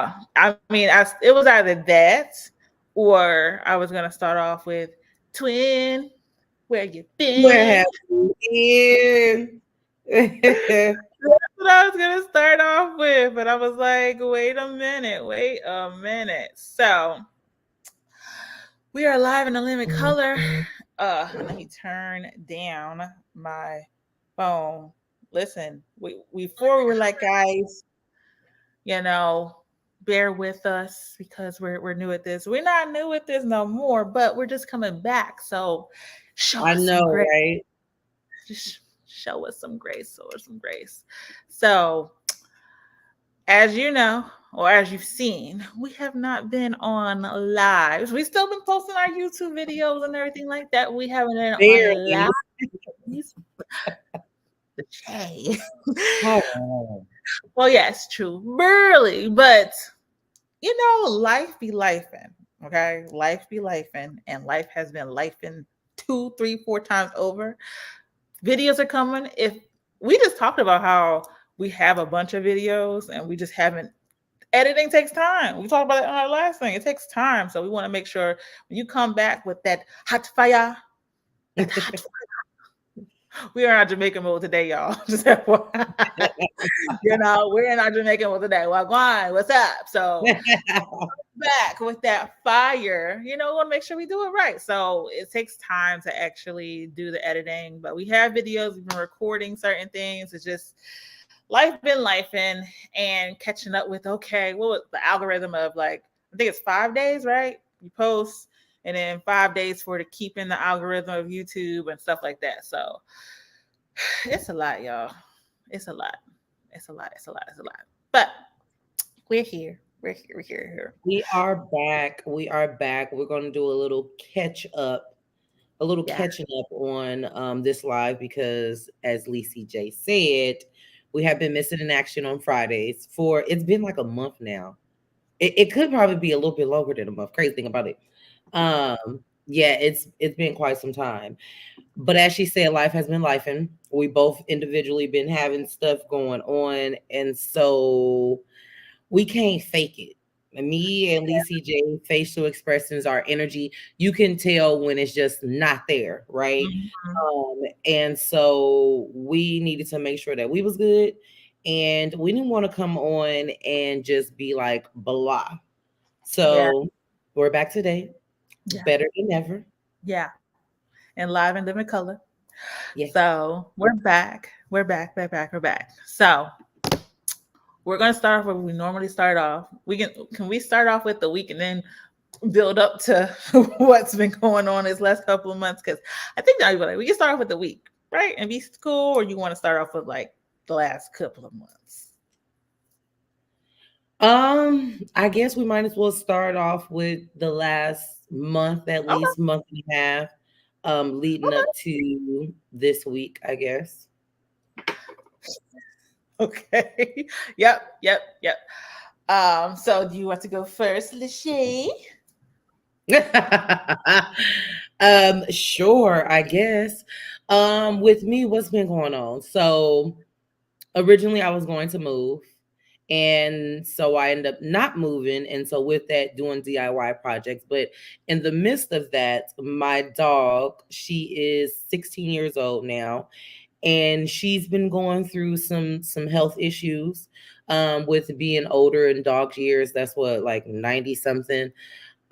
No, I mean, it was either that or I was gonna start off with twin. Where you Where been? have you been? That's what I was gonna start off with, but I was like, wait a minute, wait a minute. So we are live in the living color. Let me turn down my phone. Listen, we before we were like, guys, you know, bear with us because we're new at this. We're not new at this no more, but we're just coming back. So show I us some know, grace. right? Just show us some grace. Show us some grace. So as you know, or as you've seen, we have not been on lives. We've still been posting our YouTube videos and everything like that. We haven't been on Barely. lives. The J. Oh, Well, yes, true. Barely, but you know, life be lifing. Okay. Life be lifing. And life has been lifing two, three, four times over. Videos are coming. If we just talked about how we have a bunch of videos and we just haven't editing takes time. We talked about it on our last thing. It takes time. So we want to make sure when you come back with that hot we are in our Jamaican mode today, y'all. Just FYI. You know, we're in our Jamaican mode today. Wagwan, what's up? So back with that fire, you know, we want to make sure we do it right. So it takes time to actually do the editing, but we have videos, we've been recording certain things. It's just life been lifing and catching up with, okay, what was the algorithm of like, I think it's 5 days, right? You post and then 5 days for to keep in the algorithm of YouTube and stuff like that. So it's a lot, y'all. It's a lot. It's a lot. It's a lot. It's a lot. But we're here. We're here. We're here. Here. we are back. We are back. We're going to do a little a little Yeah. catching up on this live because, as Lacey J said, we have been missing in action on Fridays for it's been like a month now. It could probably be a little bit longer than a month. Crazy thing about it. Yeah, it's been quite some time. But as she said, life has been lifing. We both individually been having stuff going on, and so we can't fake it. Me and Lacey J facial expressions, our energy, you can tell when it's just not there, right? Mhm. And so we needed to make sure that we was good, and we didn't want to come on and just be like blah. Yeah. So we're back today, Yeah. better than ever. Yeah. And live and living color. Yeah. So we're back. We're back. Back. Back. We're back. So we're gonna start off where we normally start off. We can we start off with the week and then build up to what's been going on this last couple of months? Because I think that we can start off with the week, right? And be cool, or you want to start off with like the last couple of months? I guess we might as well start off with the last month, at Okay. least month and a half, leading up to this week, I guess. Okay. Okay. Yep. Yep. Yep. So do you want to go first, Lachey? Sure, I guess. With me, what's been going on? So originally I was going to move. And so I ended up not moving. And so with that, doing DIY projects. But in the midst of that, my dog, she is 16 years old now, and she's been going through some health issues with being older in dog years. That's what, like 90 something.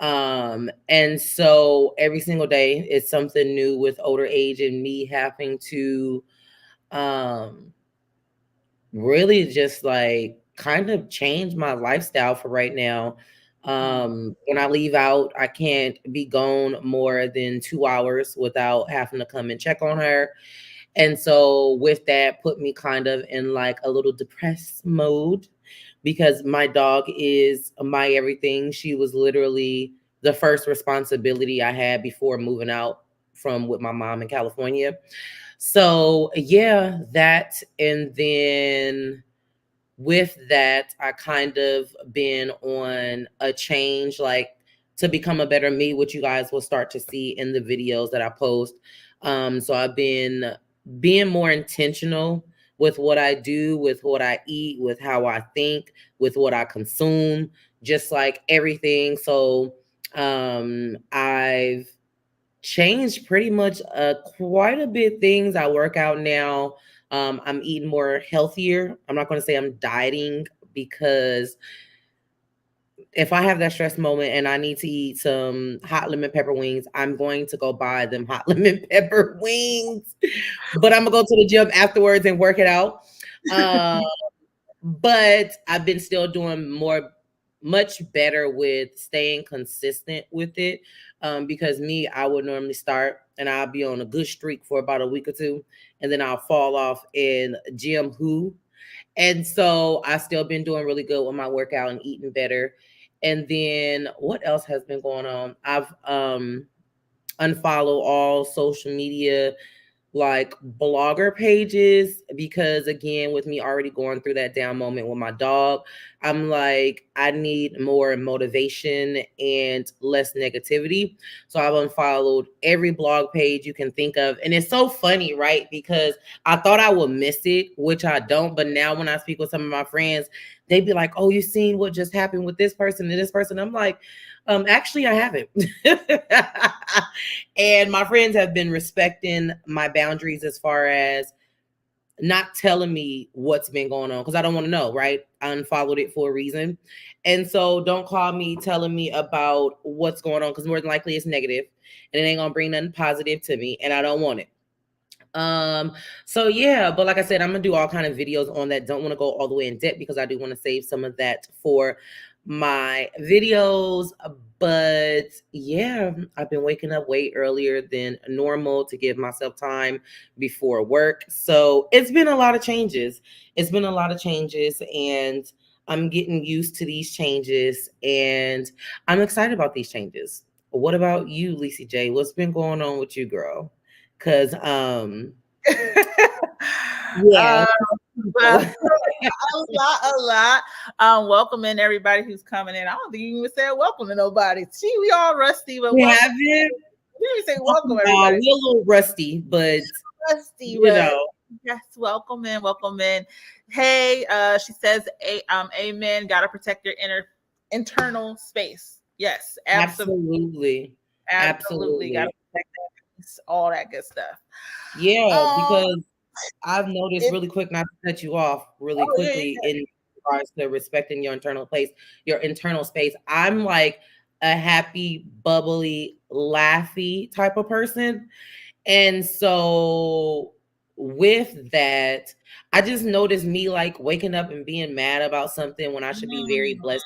And so every single day it's something new with older age and me having to um really just like kind of change my lifestyle for right now. When I leave out, I can't be gone more than 2 hours without having to come and check on her. And so with that put me kind of in like a little depressed mode because my dog is my everything. She was literally the first responsibility I had before moving out from with my mom in California. So yeah, that, and then with that, I kind of been on a change, like to become a better me, which you guys will start to see in the videos that I post. So I've been being more intentional with what I do, with what I eat, with how I think, with what I consume, just like everything. So I've changed pretty much quite a bit things. I work out now. I'm eating more healthier. I'm not going to say I'm dieting because if I have that stress moment and I need to eat some hot lemon pepper wings, I'm going to go buy them hot lemon pepper wings. But I'm gonna go to the gym afterwards and work it out. But I've been still doing much better with staying consistent with it. Because me, I would normally start and I'll be on a good streak for about a week or two, and then I'll fall off in gym who. And so I still been doing really good with my workout and eating better. And then what else has been going on? I've unfollowed all social media like blogger pages because again with me already going through that down moment with my dog, I'm like I need more motivation and less negativity. So I've unfollowed every blog page you can think of, and it's so funny, right? Because I thought I would miss it, which I don't, but now when I speak with some of my friends, they'd be like, oh, you seen what just happened with this person and this person? I'm like, actually I haven't. And my friends have been respecting my boundaries as far as not telling me what's been going on because I don't want to know, right? I unfollowed it for a reason. And so don't call me telling me about what's going on because more than likely it's negative and it ain't gonna bring nothing positive to me and I don't want it. So yeah, but like I said, I'm gonna do all kind of videos on that. Don't want to go all the way in depth because I do want to save some of that for my videos. But yeah, I've been waking up way earlier than normal to give myself time before work. So it's been a lot of changes. It's been a lot of changes, and I'm getting used to these changes, and I'm excited about these changes. What about you, Lisa J? What's been going on with you, girl? Cause yeah. Well, a lot. Welcome in everybody who's coming in. I don't think you even said welcome to nobody. See, we all rusty, but We welcome. haven't. We didn't say welcome everybody. We're a little rusty, but Rusty, you but know. yes, welcome in, welcome in. Hey, she says, amen. Gotta protect your internal space. Yes, absolutely. Absolutely. Gotta protect that, all that good stuff. Yeah, because I've noticed really quick, not to cut you off really quickly in regards to respecting your internal space. I'm like a happy, bubbly, laughy type of person. And so with that, I just noticed me like waking up and being mad about something when I should be very blessed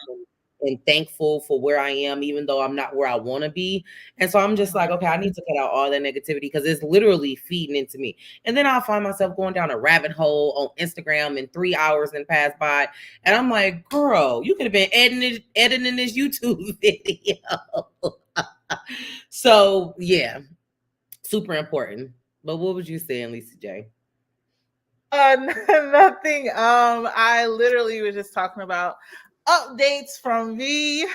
and thankful for where I am, even though I'm not where I want to be. And so I'm just like, okay, I need to cut out all that negativity because it's literally feeding into me. And then I'll find myself going down a rabbit hole on Instagram and 3 hours then pass by. And I'm like, girl, you could have been editing this YouTube video. So yeah, super important. But what was you saying, Lisa J? Nothing. I literally was just talking about updates from me.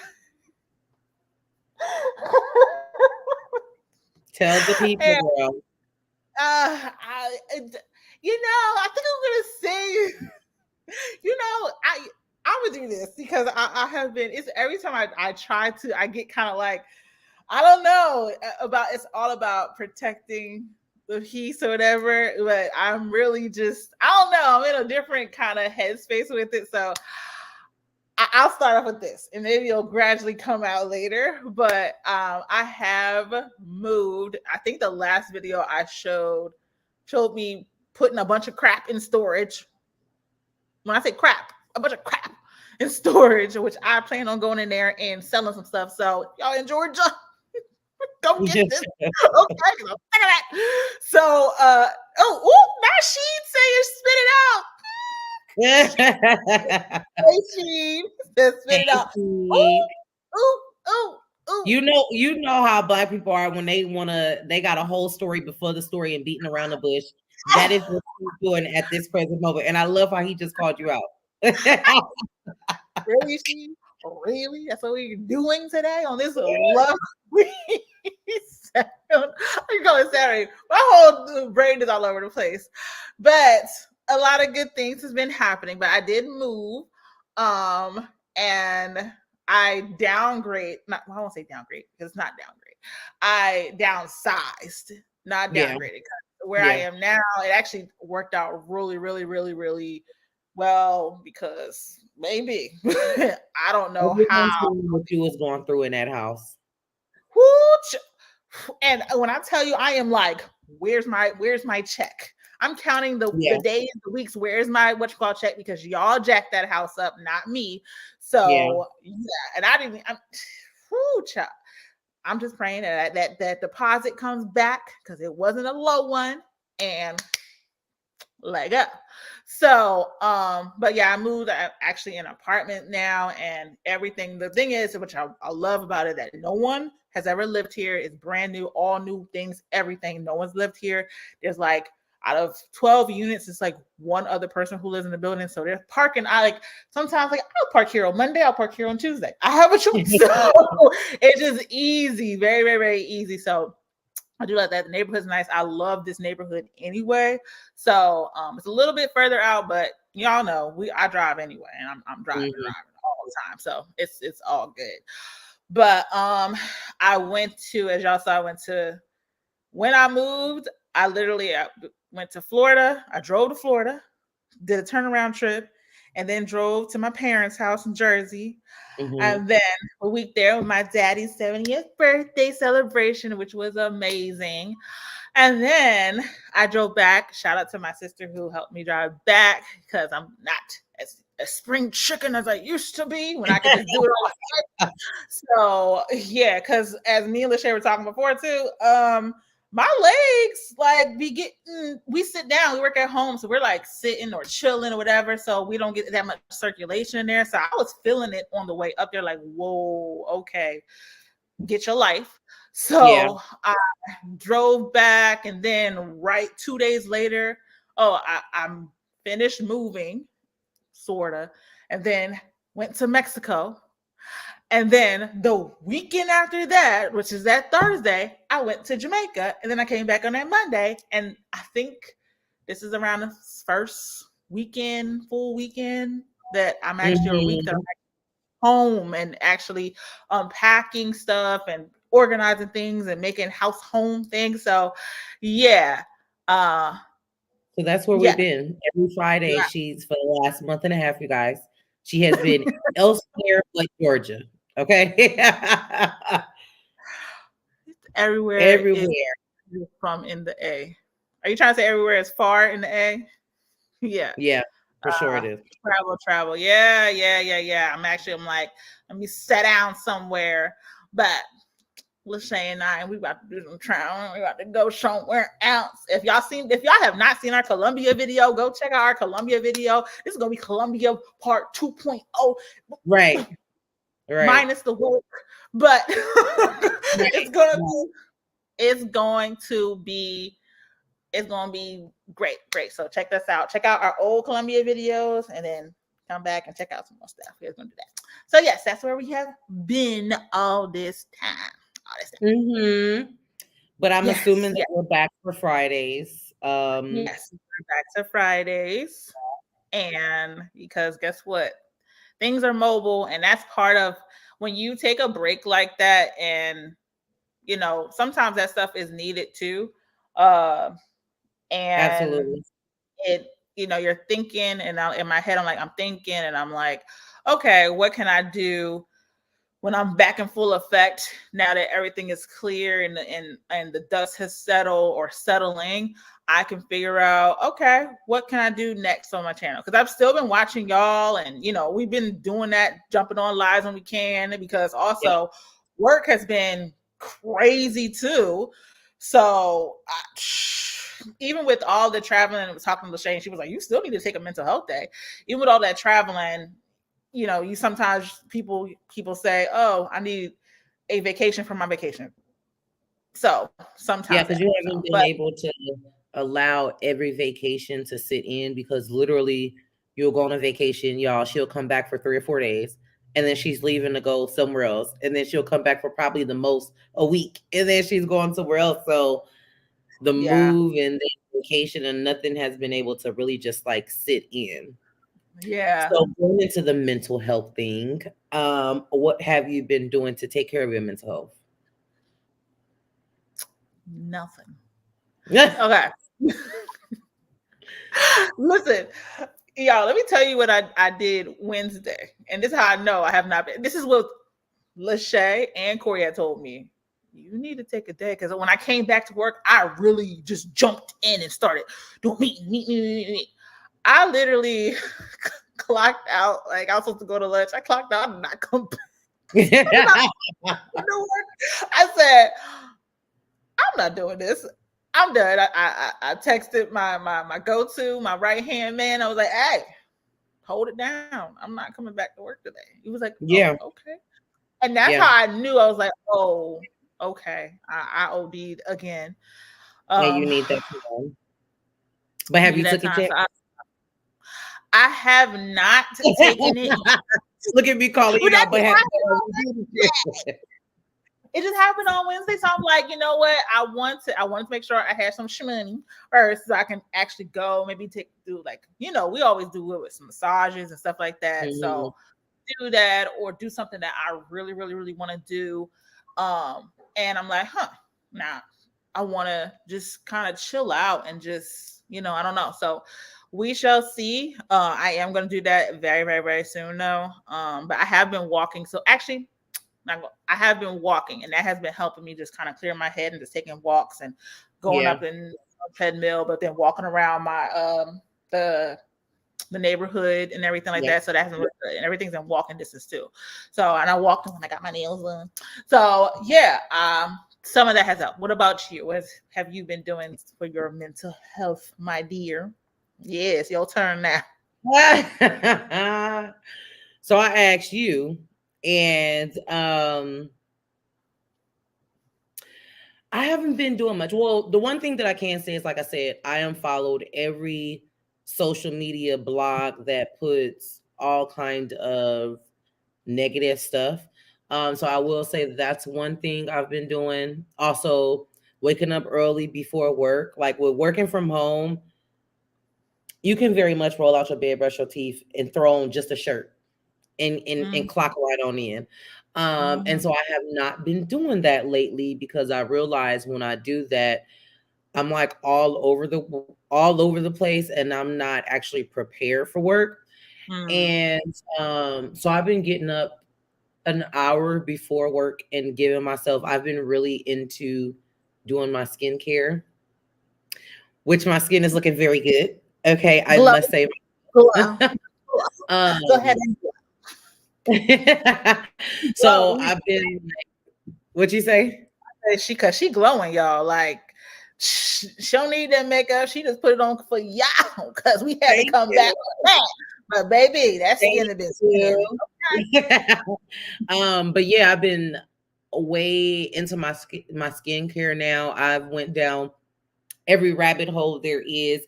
Tell the people, girl. I think I'm gonna say, I'm gonna do this because I have been. It's every time I try to, I get kind of like, I don't know about. It's all about protecting the peace or whatever. But I'm really just, I don't know. I'm in a different kind of headspace with it, so. I'll start off with this, and maybe it'll gradually come out later. But I have moved. I think the last video I showed me putting a bunch of crap in storage. When I say crap, a bunch of crap in storage, which I plan on going in there and selling some stuff. So y'all in Georgia, come get this. Okay, so look at that. So, now she'd say it, spit it out. Hey, spit it out. Ooh. You know how Black people are when they got a whole story before the story and beating around the bush. That is what he's doing at this present moment. And I love how he just called you out. Really, Steve? Really? That's what we're doing today on this lovely you call it Saturday. My whole brain is all over the place. But a lot of good things has been happening, but I did move. And I downgrade, not I won't say downgrade because it's not downgrade. I downsized, not Yeah. downgraded. Where I am now, it actually worked out really, really, really, really well because maybe I don't know how. What you was going through in that house. And when I tell you, I am like, where's my check? I'm counting the days, the weeks. Where's my what you call check? Because y'all jacked that house up, not me. So yeah, and I didn't. I'm just praying that deposit comes back because it wasn't a low one, and leg up. So, but yeah, I moved. I'm actually in an apartment now, and everything. The thing is, which I love about it, that no one has ever lived here. It's brand new, all new things, everything. No one's lived here. There's like out of 12 units, it's like one other person who lives in the building. So there's parking. I like sometimes like I'll park here on Monday, I'll park here on Tuesday. I have a choice. So it's just easy, very, very, very easy. So I do like that. The neighborhood's nice. I love this neighborhood anyway. So it's a little bit further out, but y'all know I drive anyway, and I'm driving all the time. So it's all good. But I went to, as y'all saw, when I moved, I literally went to Florida. I drove to Florida, did a turnaround trip, and then drove to my parents' house in Jersey. And then a week there with my daddy's 70th birthday celebration, which was amazing. And then I drove back. Shout out to my sister who helped me drive back because I'm not as a spring chicken as I used to be when I could just do it all. So yeah, because as me and Lachey were talking before too, my legs like we sit down, we work at home, so we're like sitting or chilling or whatever, so we don't get that much circulation in there. So I was feeling it on the way up there, like, whoa, okay, get your life. So I drove back, and then 2 days later, I'm finished moving, sorta, and then went to Mexico. And then the weekend after that, which is that Thursday, I went to Jamaica, and then I came back on that Monday. And I think this is around the first weekend, full weekend, that I'm actually a week that I'm home and actually unpacking stuff and organizing things and making house home things. So yeah. So that's where we've been. Every Friday, she's for the last month and a half, you guys. She has been elsewhere but Georgia. Okay. Everywhere from in the A. Are you trying to say everywhere is far in the A? Yeah. Yeah, for sure it is. Travel. Yeah. I'm like, let me sit down somewhere. But Lachey and we about to do some traveling. We about to go somewhere else. If y'all have not seen our Colombia video, go check out our Colombia video. This is gonna be Colombia part 2.0. Right. Minus the work, but it's going to be great. So check this out. Check out our old Colombia videos, and then come back and check out some more stuff. We're gonna do that. So yes, that's where we have been all this time. But I'm assuming that we're back for Fridays. Yes, we're back to Fridays, and because guess what? Things are mobile, and that's part of when you take a break like that, and sometimes that stuff is needed too. And absolutely, you're thinking, and in my head, I'm thinking, and I'm like, okay, what can I do when I'm back in full effect now that everything is clear and the dust has settled or settling? I can figure out, okay, what can I do next on my channel? Because I've still been watching y'all, and we've been doing that, jumping on lives when we can, because also work has been crazy too. So even with all the traveling, I was talking to Lachey, and she was like, you still need to take a mental health day. Even with all that traveling, you sometimes people say, oh, I need a vacation from my vacation. So sometimes because you haven't been able to allow every vacation to sit in, because literally you'll go on a vacation, y'all, she'll come back for 3 or 4 days, and then she's leaving to go somewhere else, and then she'll come back for probably the most a week, and then she's going somewhere else. So the move and then vacation and nothing has been able to really just like sit in. Yeah. So going into the mental health thing, what have you been doing to take care of your mental Nothing. health? Okay. Listen, y'all, let me tell you what I did Wednesday. And this is how I know I have not been. This is what Lachey and Corey had told me. You need to take a day because when I came back to work, I really just jumped in and started doing meet. I literally clocked out. Like I was supposed to go to lunch. I clocked out and not come back. You know what? I said, I'm not doing this. I'm done. I texted my go-to, my right-hand man. I was like, hey, hold it down. I'm not coming back to work today. He was like, oh, Yeah, okay. And that's yeah. how I knew. I was like, oh, okay. I OD'd again. And you need that time. But have Need you that took it time. yet? So I have not taken it yet. Look at me calling But you that out, but just have happened on Wednesday. It just happened on Wednesday. So I'm like, you know what? I want to make sure I have some shmoney first so I can actually go, maybe do like, we always do it with some massages and stuff like that. Mhm. So do that or do something that I really, really, really want to do. And I'm like, now I want to just kind of chill out and just, I don't know. So we shall see. I am going to do that very, very, very soon though. But I have been walking. So actually, I have been walking, and that has been helping me just kind of clear my head and just taking walks and going Yeah. up in a treadmill, but then walking around my the neighborhood and everything like Yeah. that. So that has been really good, and everything's in walking distance too. So and I walked when I got my nails done. So yeah, some of that has helped. What about you? What have you been doing for your mental health, my dear? Yes, your turn now. So I asked you, and I haven't been doing much. Well, the one thing that I can say is, like I said, I am followed every social media blog that puts all kind of negative stuff. So I will say that's one thing I've been doing. Also, waking up early before work. Like with working from home, you can very much roll out your bed, brush your teeth, and throw on just a shirt and Mm, clock right on in. And mhm, so I have not been doing that lately because I realize when I do that, I'm like all over the place and I'm not actually prepared for work. mm. And so I've been getting up an hour before work and giving myself, I've been really into doing my skincare, which my skin is looking very good. Okay, I Glow, must say. glow. Go ahead um and so glow. I've been, what you say? Cause she glowing, y'all. Like she don't need that makeup. She just put it on for y'all because we had to Thank come back you. with that. But baby, that Thank skin has been skinning. you. But yeah, I've been way into my skincare now. I've went down every rabbit hole there is,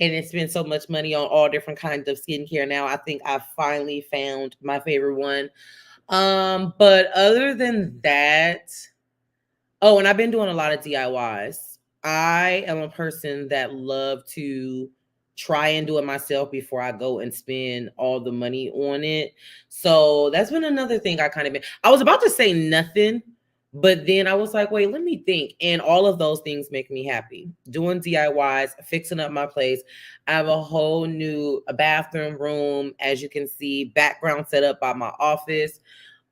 and it's spent so much money on all different kinds of skincare. Now I think I finally found my favorite one. But other than that, oh, and I've been doing a lot of DIYs. I am a person that love to try and do it myself before I go and spend all the money on it. So that's been another thing I kind of been. I was about to say nothing, but then I was like, wait, let me think. And all of those things make me happy. Doing DIYs, fixing up my place. I have a whole new bathroom room, as you can see, background set up by my office.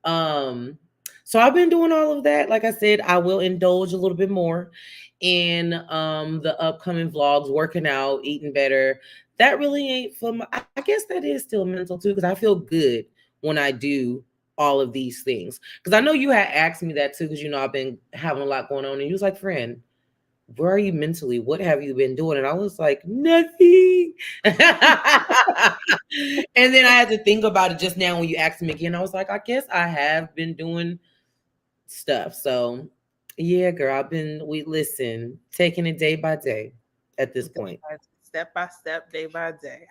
Um, so I've been doing all of that. Like I said, I will indulge a little bit more in the upcoming vlogs, working out, eating better. That really ain't for my, I guess that is still mental too, because I feel good when I do all of these things. Because I know you had asked me that too, because I've been having a lot going on. And you was like, friend, where are you mentally? What have you been doing? And I was like, nothing. And then I had to think about it just now when you asked me again. I was like, I guess I have been doing stuff. So yeah, girl, we listen, taking it day by day at this point. Step by step, day by day.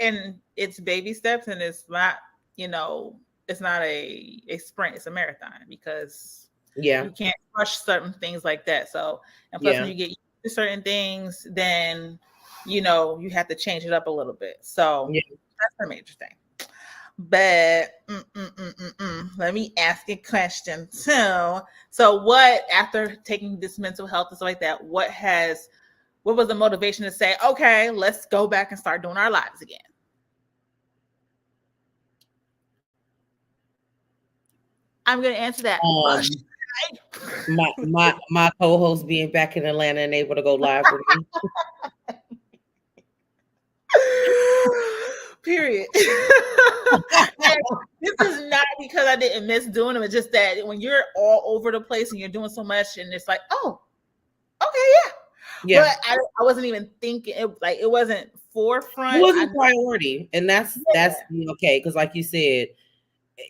And it's baby steps, and it's not, it's not a sprint, it's a marathon because Yeah. you can't rush certain things like that. So, and plus, when Yeah. you get used do certain things, then you know you have to change it up a little bit. So Yeah. that's the major thing. But let me ask you a question too. So, what after taking this mental health and stuff like that? What was the motivation to say, okay, let's go back and start doing our lives again? I'm going to answer that. My co-host being back in Atlanta and able to go live with me. Period. This is not because I didn't miss doing them. It's just that when you're all over the place and you're doing so much, and it's like, oh, okay, yeah. But I wasn't even thinking it wasn't forefront. It wasn't priority, and that's okay. Because like you said,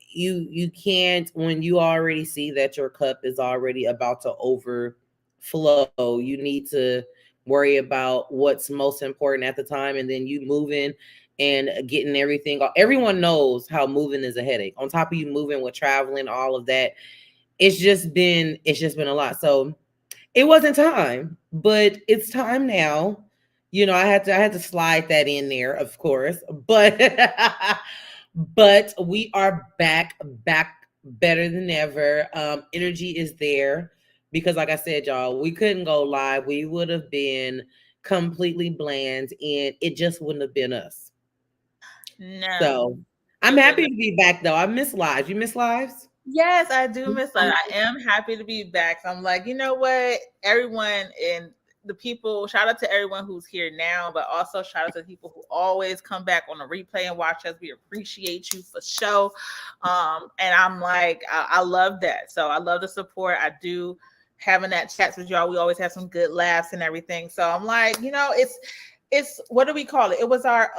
you can't, when you already see that your cup is already about to overflow, you need to worry about what's most important at the time, and then you moving and getting everything. Everyone knows how moving is a headache. On top of you moving with traveling, all of that, it's just been a lot. So it wasn't time, but it's time now. You know, I had to slide that in there, of course, but but we are back better than ever. Energy is there because, like I said, y'all, we couldn't go live. We would have been completely bland, and it just wouldn't have been us. No. So I'm happy to be back, though. I miss lives. You miss lives? Yes, I do miss lives. I am happy to be back. So I'm like, you know what? Everyone and the people, shout out to everyone who's here now, but also shout out to the people who always come back on the replay and watch us. We appreciate you for show. And I'm like, I love that. So I love the support. I do having that chats with y'all. We always have some good laughs and everything. So I'm like, you know, it's what do we call it? It was our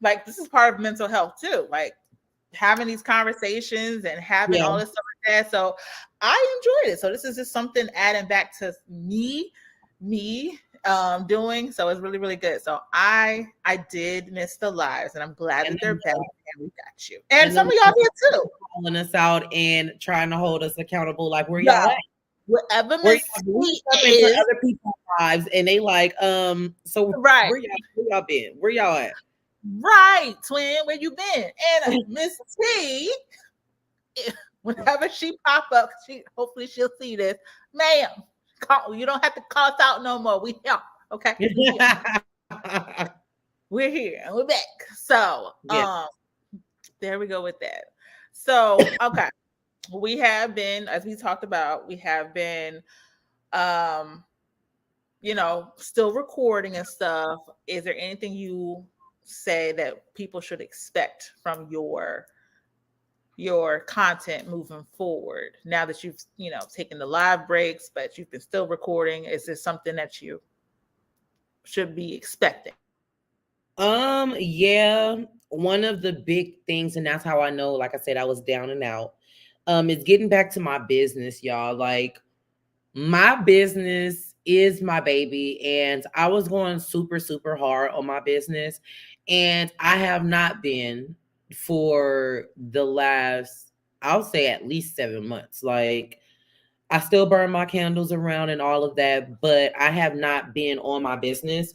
like this is part of mental health too. Like having these conversations and having all this stuff like that. So I enjoyed it. So this is just something adding back to me doing. So it's really, really good. So I did miss the lives, and I'm glad that they're back and we got you. And some of y'all here too. Calling us out and trying to hold us accountable. Like where y'all at? Whatever we into other people's lives, and they like, so right. Where y'all been? Where y'all at? Right, twin, where you been? And Miss T, whenever she pop up, hopefully she'll see this, ma'am. You don't have to call us out no more. We here, okay? We're here and we're back. So, there we go with that. So, okay, we have been, as we talked about, we have been, you know, still recording and stuff. Is there anything you say that people should expect from your content moving forward now that you've, you know, taken the live breaks, but you've been still recording? Is this something that you should be expecting? Yeah, one of the big things, and that's how I know, like I said, I was down and out, is getting back to my business, y'all. Like my business is my baby, and I was going super, super hard on my business, and I have not been for the last, I'll say at least 7 months. Like I still burn my candles around and all of that, but I have not been on my business.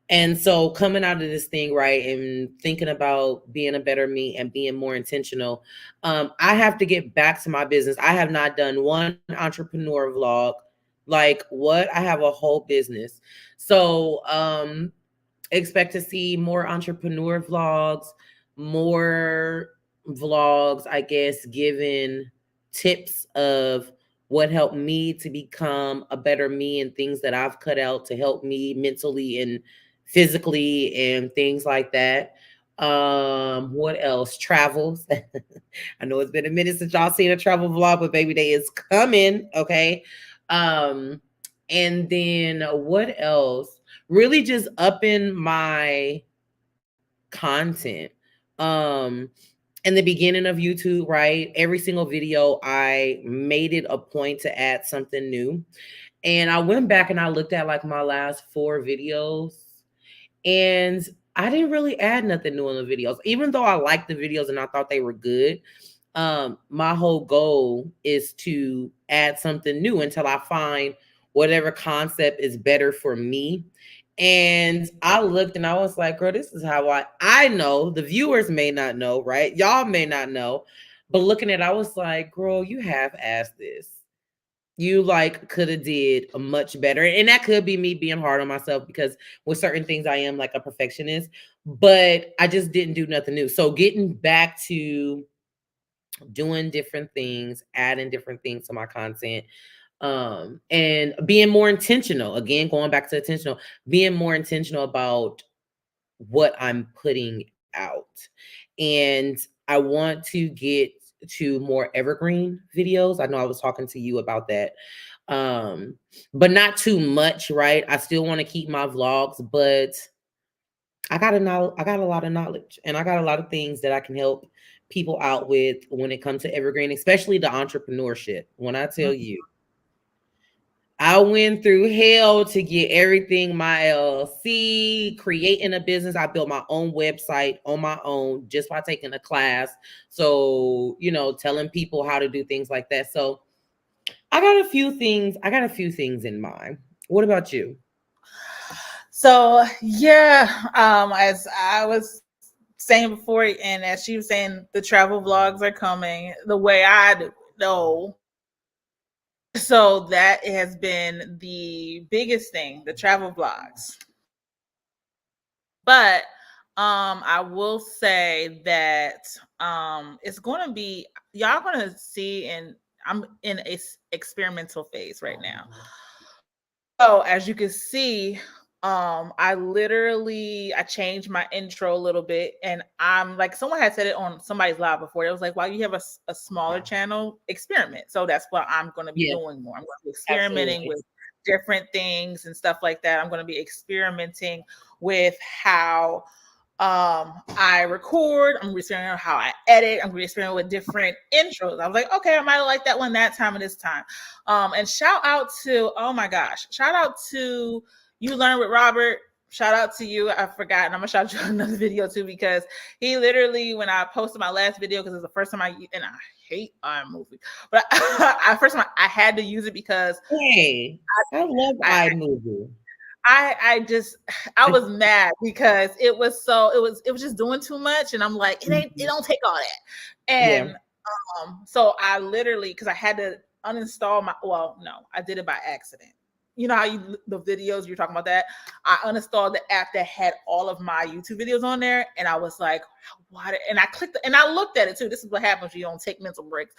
And so coming out of this thing, right, and thinking about being a better me and being more intentional, I have to get back to my business. I have not done one entrepreneur vlog. Like what? I have a whole business. So expect to see more entrepreneur vlogs, more vlogs, I guess, giving tips of what helped me to become a better me and things that I've cut out to help me mentally and physically and things like that. What else? Travels. I know it's been a minute since y'all seen a travel vlog, but baby day is coming. Okay. And then what else? Really just upping my content. In the beginning of YouTube, right? Every single video, I made it a point to add something new. And I went back and I looked at like my last 4 videos, and I didn't really add nothing new in the videos, even though I liked the videos and I thought they were good. My whole goal is to add something new until I find whatever concept is better for me. And I looked and I was like, girl, this is how I know. The viewers may not know, right? Y'all may not know. But looking at it, I was like, girl, you have asked this. You like could have did a much better. And that could be me being hard on myself because with certain things I am like a perfectionist, but I just didn't do nothing new. So getting back to doing different things, adding different things to my content, and being more intentional, again going back to intentional, being more intentional about what I'm putting out. And I want to get to more evergreen videos. I know I was talking to you about that. But not too much, right? I still want to keep my vlogs, but I got a lot of knowledge and I got a lot of things that I can help people out with when it comes to evergreen, especially the entrepreneurship. When I tell you, I went through hell to get everything, my LLC, creating a business. I built my own website on my own just by taking a class. So, telling people how to do things like that. So I got a few things in mind. What about you? So yeah, as I was saying before, and as she was saying, the travel vlogs are coming the way I know. So that has been the biggest thing, the travel vlogs. But I will say that it's going to be, y'all going to see, and I'm in a experimental phase right now. So as you can see, I changed my intro a little bit, and I'm like, someone had said it on somebody's live before. It was like, "Well, you have a smaller channel, experiment." So that's what I'm going to be doing more. I'm going to be experimenting with different things and stuff like that. I'm going to be experimenting with how I record. I'm experimenting how I edit. I'm experimenting with different intros. I was like, okay, I might have liked that one that time and this time. And shout out to, oh my gosh, shout out to You Learn with Robert. Shout out to you. I forgot. And I'm gonna shout you out another video too, because he literally, when I posted my last video, because it's the first time I hate iMovie, but first time I had to use it because I love iMovie. I was mad because it was just doing too much, and I'm like, it don't take all that. And so I literally, because I had to uninstall I did it by accident. You know how the videos you're talking about that? I uninstalled the app that had all of my YouTube videos on there, and I was like, what? And I clicked and I looked at it too. This is what happens when you don't take mental breaks.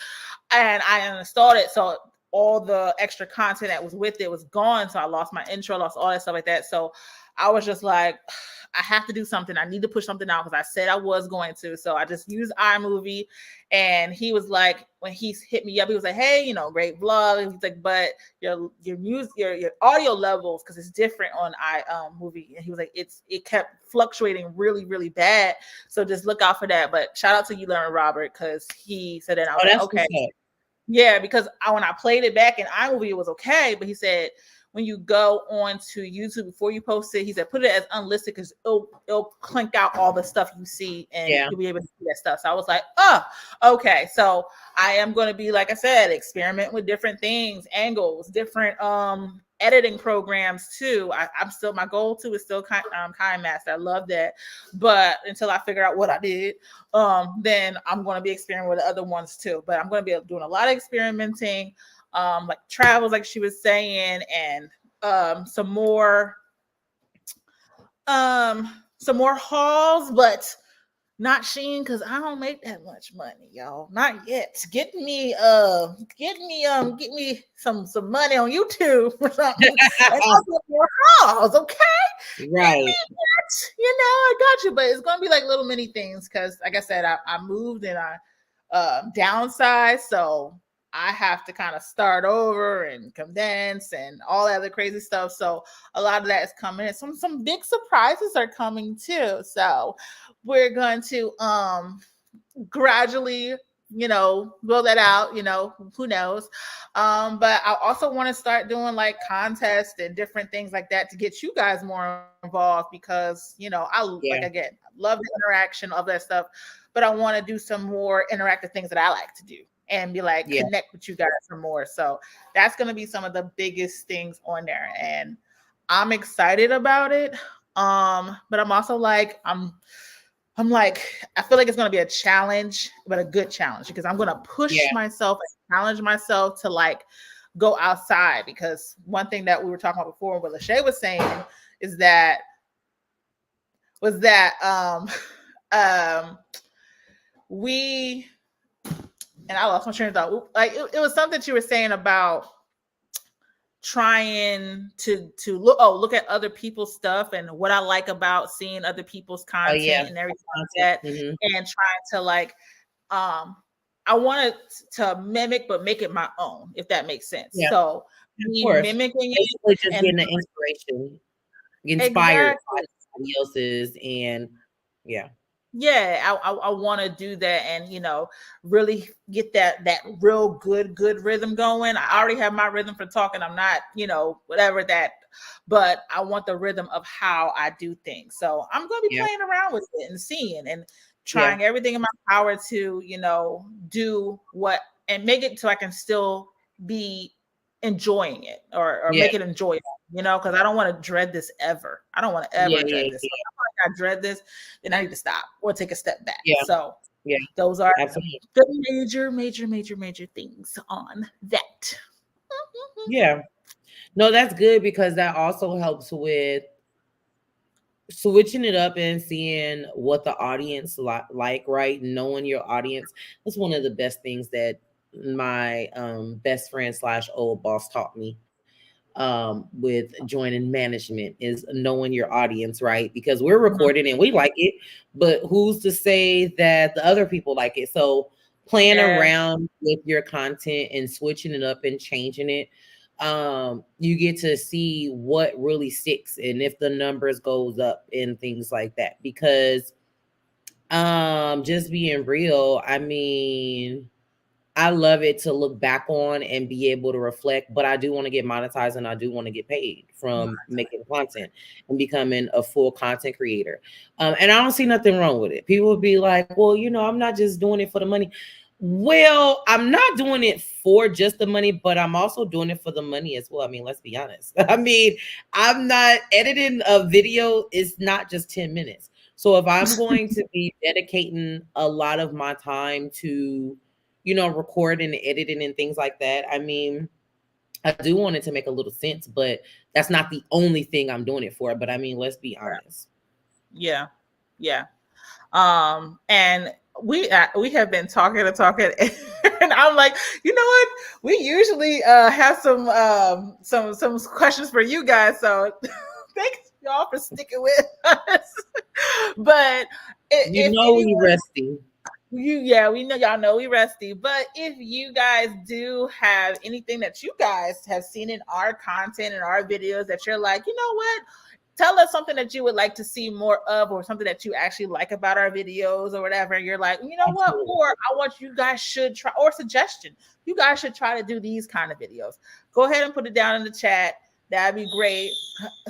And I uninstalled it. So all the extra content that was with it was gone. So I lost my intro, lost all that stuff like that. So I was just like, I have to do something. I need to push something out because I said I was going to. So I just used iMovie. And he was like, when he hit me up, he was like, hey, great vlog. And he's like, but your music, your audio levels, because it's different on iMovie. And he was like, it kept fluctuating really, really bad. So just look out for that. But shout out to You Learn Robert, because he said that. I was like, okay. Yeah, because when I played it back in iMovie, it was okay. But he said, when you go on to YouTube before you post it, he said, put it as unlisted because it'll clink out all the stuff you see and you'll be able to see that stuff. So I was like, oh, okay. So I am going to be, like I said, experiment with different things, angles, different editing programs too. My goal too is still KineMaster. I love that. But until I figure out what I did, then I'm going to be experimenting with the other ones too. But I'm going to be doing a lot of experimenting. Like travels, like she was saying, and some more hauls, but not Shein, because I don't make that much money, y'all. Not yet. Get me some money on YouTube or something. And more hauls, okay? Right. I got you, but it's gonna be like little mini things because, like I said, I moved and I downsized, so I have to kind of start over and condense and all that other crazy stuff. So a lot of that is coming. And some big surprises are coming too. So we're going to gradually roll that out, who knows. But I also want to start doing like contests and different things like that to get you guys more involved because, I like Yeah. again, love the interaction of that stuff, but I want to do some more interactive things that I like to do and be like Yeah. connect with you guys for more. So that's going to be some of the biggest things on there, and I'm excited about it. But I'm also like I'm like, I feel like it's going to be a challenge, but a good challenge because I'm going to push Yeah. myself and challenge myself to like go outside. Because one thing that we were talking about before, what Lachey was saying, is that was that um we and I lost my train of thought. Like it was something you were saying about trying to look at other people's stuff and what I like about seeing other people's Oh yeah. content and everything like that, Mm-hmm. and trying to like um I wanted to mimic but make it my own, if that makes sense. Yeah. So Of me course. mimicking it Basically just and getting the inspiration, inspired by exactly. somebody else's, and yeah. Yeah, I want to do that and really get that real good rhythm going. I already have my rhythm for talking. I'm not whatever that, but I want the rhythm of how I do things. So I'm going to be Yeah. playing around with it and seeing and Yeah. trying everything in my power to do what and make it so I can still be enjoying it or Yeah. make it enjoyable. Because I don't want to dread this ever. I don't want to Yeah. ever Yeah. dread this. I dread this, then I need to stop or take a step back. Yeah. So Yeah. those are Absolutely. the major things on that. Yeah. No, that's good because that also helps with switching it up and seeing what the audience like, right? Knowing your audience. That's one of the best things that my best friend slash old boss taught me with joining management is knowing your audience, right? Because we're Mhm. recording and we like it, but who's to say that the other people like it? So playing Yeah. around with your content and switching it up and changing it, you get to see what really sticks and if the numbers goes up and things like that. Because just being real, I mean, I love it to look back on and be able to reflect, but I do want to get monetized and I do want to get paid from making content and becoming a full content creator. And I don't see nothing wrong with it. People would be like, well, I'm not just doing it for the money. Well, I'm not doing it for just the money, but I'm also doing it for the money as well. I mean, let's be honest. I mean, I'm not editing a video. It's not just 10 minutes. So if I'm going to be dedicating a lot of my time to recording and editing and things like that. I mean, I do want it to make a little sense, but that's not the only thing I'm doing it for. But I mean, let's be honest. Yeah. Yeah. And we have been talking and talking, and I'm like, you know what? We usually have some questions for you guys. So thanks y'all for sticking with us. But if We anyone rusty. we know y'all know we rusty, but if you guys do have anything that you guys have seen in our content and our videos that you're like, you know what, tell us something that you would like to see more of or something that you actually like about our videos or whatever, you're like, you know what, or I want you guys should try, or suggestion, you guys should try to do these kind of videos, go ahead and put it down in the chat. That'd be great.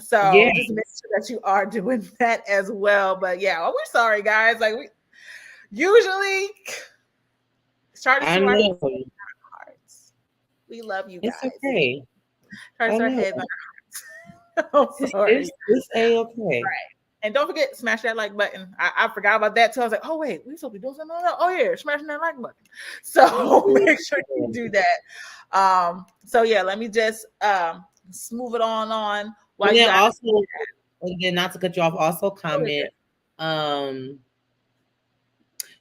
So just make sure that you are doing that as well. But yeah, we're sorry guys, like we usually start to see our hearts. We love you guys. It's okay. Try to our heads on our hearts. I'm sorry. It's a-okay. Right. And don't forget, smash that like button. I forgot about that too. I was like, oh wait, we supposed to be doing something. Oh yeah, smashing that like button. So make sure you do that. So yeah, let me just move it on. While and then also, again, not to cut you off, also comment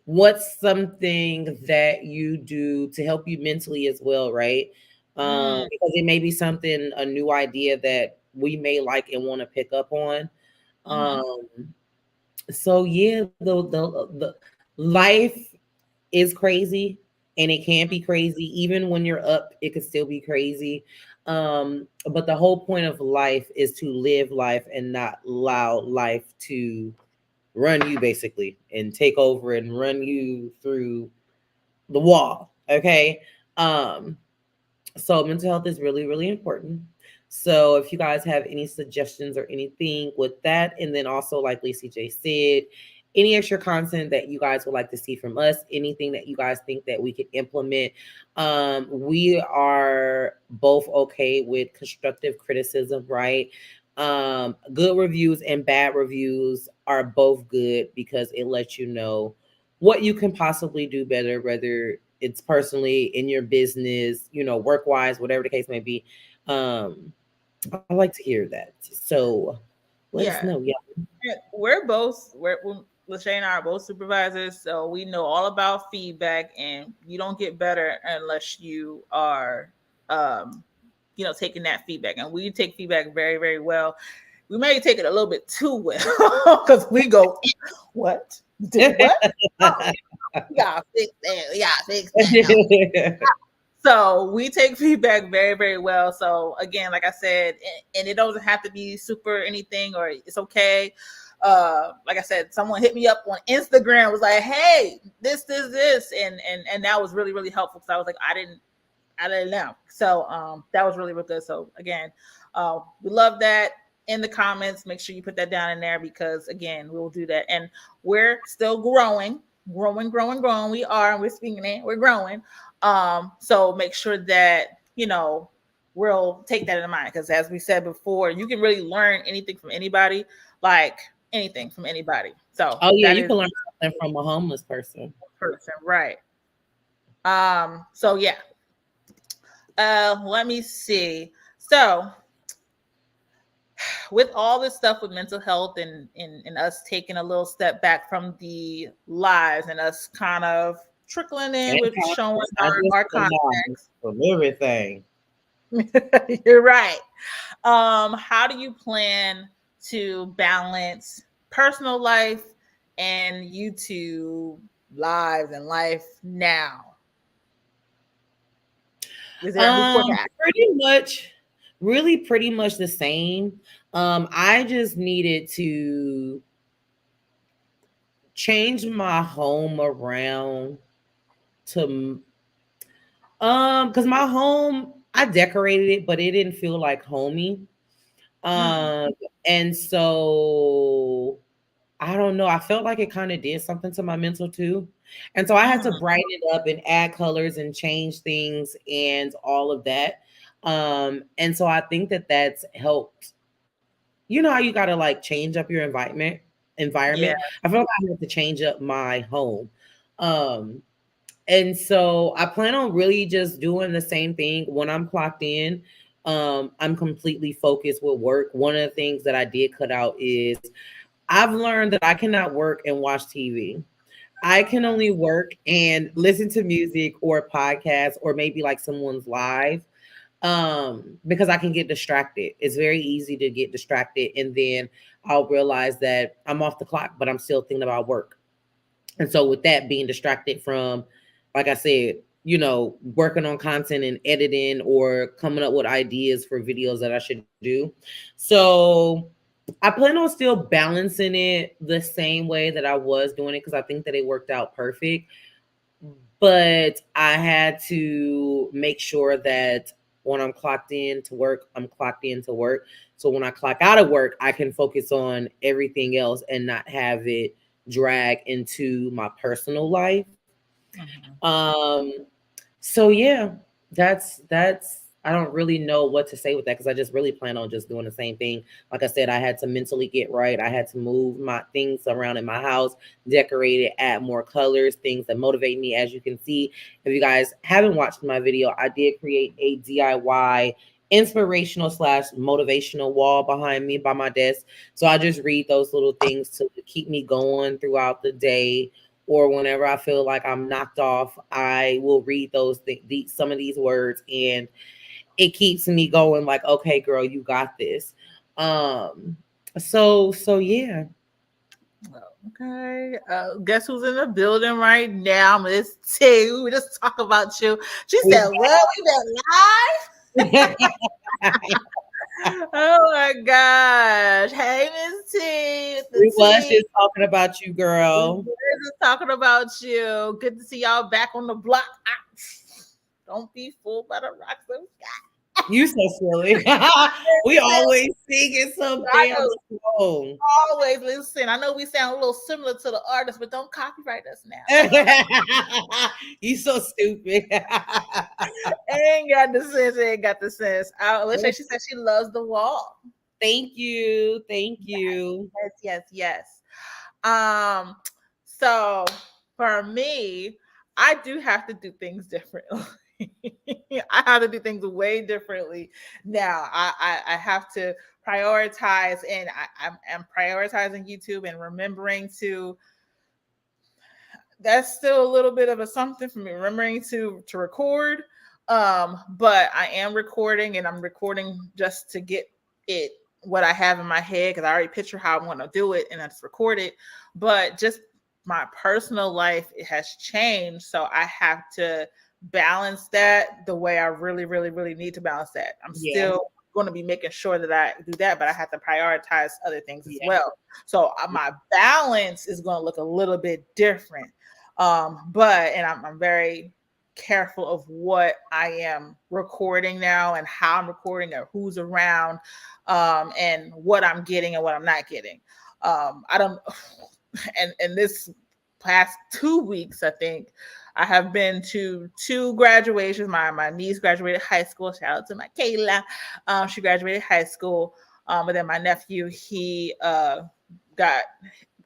what's something that you do to help you mentally as well, right? Because it may be something, a new idea that we may like and want to pick up on. So yeah, the life is crazy and it can be crazy. Even when you're up, it could still be crazy. But the whole point of life is to live life and not allow life to run you basically and take over and run you through the wall. Okay. Um, so mental health is really, really important. So if you guys have any suggestions or anything with that, and then also like Lacey J said, any extra content that you guys would like to see from us, anything that you guys think that we could implement, we are both okay with constructive criticism, right? Good reviews and bad reviews are both good because it lets you know what you can possibly do better, whether it's personally in your business, you know, work wise, whatever the case may be. Um, I like to hear that. So let us know. Yeah. Yeah. We're Lachey and I are both supervisors, so we know all about feedback, and you don't get better unless you are, um, taking that feedback. And we take feedback very, very well. We may take it a little bit too well because we go, what? Did what? Oh, we gotta fix that. We gotta fix that. So we take feedback very, very well. So again, like I said, and it doesn't have to be super anything, or it's okay. Like I said, someone hit me up on Instagram, was like, "Hey, this," and that was really, really helpful because I was like, I didn't know. So that was really, really good. So again, we love that. In the comments, make sure you put that down in there because again, we will do that, and we're still growing. We are, and we're speaking it. We're growing. So make sure that we'll take that in mind because as we said before, you can really learn anything from anybody, like anything from anybody. So Oh yeah, that you is can learn something from a homeless person. person, right? So yeah. Let me see. So with all this stuff with mental health and us taking a little step back from the lives and us kind of trickling in And with showing not just our the lies, context. from everything. You're right. How do you plan to balance personal life and YouTube lives and life now? Is there a before that? Pretty much, really pretty much the same. I just needed to change my home around to because my home I decorated it, but it didn't feel like homey. Mm, Um, and so I don't know. I felt like it kind of did something to my mental too. And so I had to mm, brighten it up and add colors and change things and all of that. And so I think that that's helped. You know how you got to like change up your yeah. environment. I feel like I have to change up my home. Um, and so I plan on really just doing the same thing when I'm clocked in. I'm completely focused with work. One of the things that I did cut out is I've learned that I cannot work and watch TV. I can only work and listen to music or podcasts or maybe like someone's live because I can get distracted. It's very easy to get distracted and then I'll realize that I'm off the clock, but I'm still thinking about work. And so with that being distracted from, like I said, you know, working on content and editing or coming up with ideas for videos that I should do. So I plan on still balancing it the same way that I was doing it because I think that it worked out perfect. But I had to make sure that when I'm clocked in to work, I'm clocked in to work. So when I clock out of work, I can focus on everything else and not have it drag into my personal life. Mhm. Um, so yeah, that's I don't really know what to say with that because I just really plan on just doing the same thing. Like I said, I had to mentally get right. I had to move my things around in my house, decorate it, add more colors, things that motivate me. As you can see, if you guys haven't watched my video, I did create a DIY inspirational slash motivational wall behind me by my desk. So I just read those little things to keep me going throughout the day or whenever I feel like I'm knocked off, I will read some of these words, and it keeps me going. Like, okay, girl, you got this. Um, so yeah. Okay. Guess who's in the building right now? Miss T. We were just talking about you. She said, "Well, we been live." Oh my gosh. Hey, Miss T. With We the was T. just talking about you, We girl. were just talking about you. Good to see y'all back on the block. Don't be fooled by the rocks of You so silly. We always singing so I damn know. slow. Always listen. I know we sound a little similar to the artist, but don't copyright us now. You so stupid. Ain't got the sense. Ain't got the sense. Let's say she said she loves the wall. Thank you. Thank you. Yes, yes, yes. Um, so for me, I do have to do things differently. I have to do things way differently now. I have to prioritize, and I'm prioritizing YouTube and remembering to. That's still a little bit of a something for me, remembering to record. But I am recording, and I'm recording just to get it what I have in my head because I already picture how I'm going to do it, and I just record it. But just my personal life, it has changed, so I have to balance that the way I really, really, really need to balance that. I'm still going to be making sure that I do that, but I have to prioritize other things as well. So my balance is going to look a little bit different. But and I'm very careful of what I am recording now and how I'm recording or who's around, and what I'm getting and what I'm not getting. I don't, and this past 2 weeks, I think I have been to 2 graduations. My niece graduated high school. Shout out to my Kayla. She graduated high school. But then my nephew, he got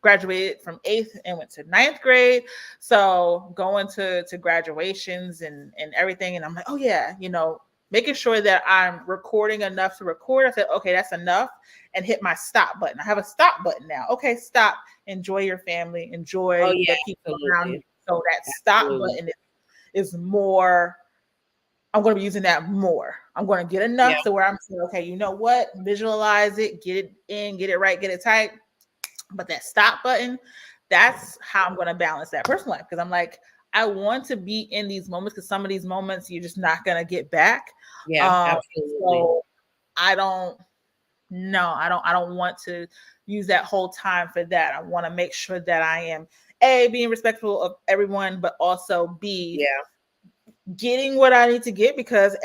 graduated from 8th and went to 9th grade. So going to graduations and everything. And I'm like, oh yeah, making sure that I'm recording enough to record. I said, okay, that's enough, and hit my stop button. I have a stop button now. Okay, stop. Enjoy your family. Enjoy the people around you. So that stop button is more. I'm going to be using that more. I'm going to get enough to where I'm saying, okay, you know what? Visualize it, get it in, get it right, get it tight. But that stop button, that's how I'm going to balance that personal life. Because I'm like, I want to be in these moments because some of these moments you're just not going to get back. Absolutely. So I don't want to use that whole time for that. I want to make sure that I am being respectful of everyone, but also getting what I need to get because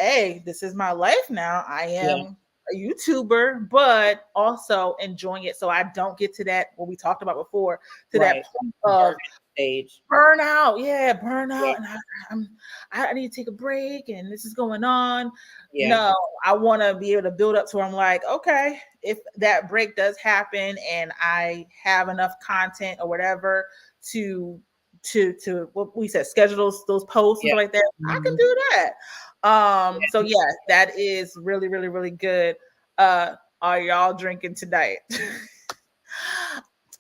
this is my life now. I am a YouTuber, but also enjoying it. So I don't get to that what we talked about before, to that point of burnout. Yeah, burnout. And I need to take a break and this is going on. No, I want to be able to build up to where I'm like, okay, if that break does happen and I have enough content or whatever to what we said, schedule those posts and stuff like that, I can do that. So yeah, that is really, really, really good. Are y'all drinking tonight?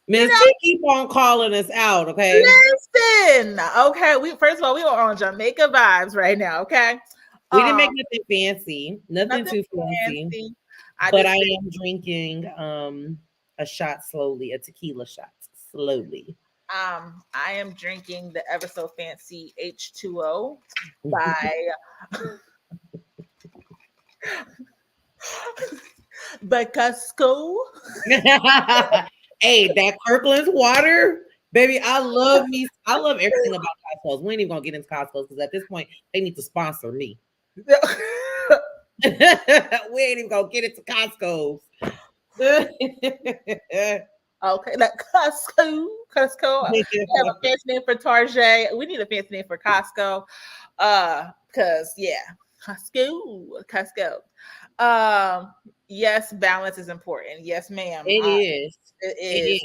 Miss T keep on calling us out, okay? Listen, okay. First of all, we are on Jamaica vibes right now, okay? We didn't make nothing fancy, nothing too fancy. But I am drinking a shot slowly, a tequila shot slowly. I am drinking the ever so fancy H2O by by Costco. Hey, that Kirkland's water, baby. I love everything about Costco's. We ain't even gonna get into Costco's because at this point they need to sponsor me. We ain't even gonna get into Costco's. Okay, like Costco. We have a fancy name for Target. We need a fancy name for Costco. Because Costco. Yes, balance is important. Yes, ma'am. It is. It is.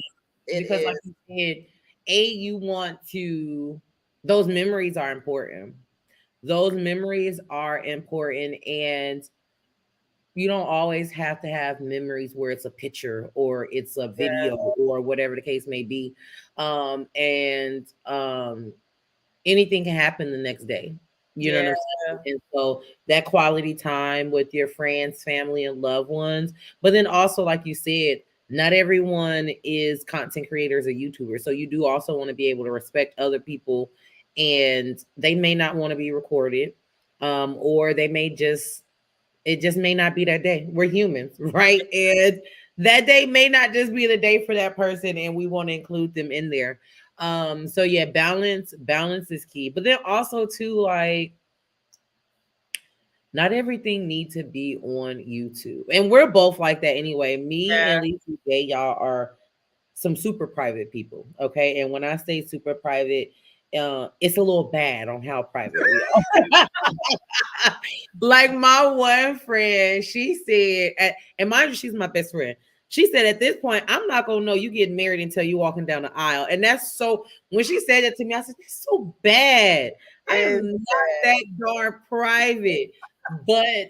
Because like you said, you want to, those memories are important. Those memories are important, and you don't always have to have memories where it's a picture or it's a video or whatever the case may be. And anything can happen the next day. You know what I'm saying? And so that quality time with your friends, family, and loved ones. But then also, like you said, not everyone is content creators or YouTubers. So you do also want to be able to respect other people, and they may not want to be recorded, or they may just It just may not be that day. We're humans, right? And that day may not just be the day for that person, and we want to include them in there. So yeah, balance is key. But then also too, like, not everything needs to be on YouTube. And we're both like that anyway. Me Yeah. and Lisa J, y'all are some super private people. Okay. And when I say super private, it's a little bad on how private we are. Like my one friend, she said, and mind you, she's my best friend. She said, at this point, I'm not gonna know you getting married until you walking down the aisle. And that's so, when she said that to me, I said, that's so bad. I am It's not that darn private. But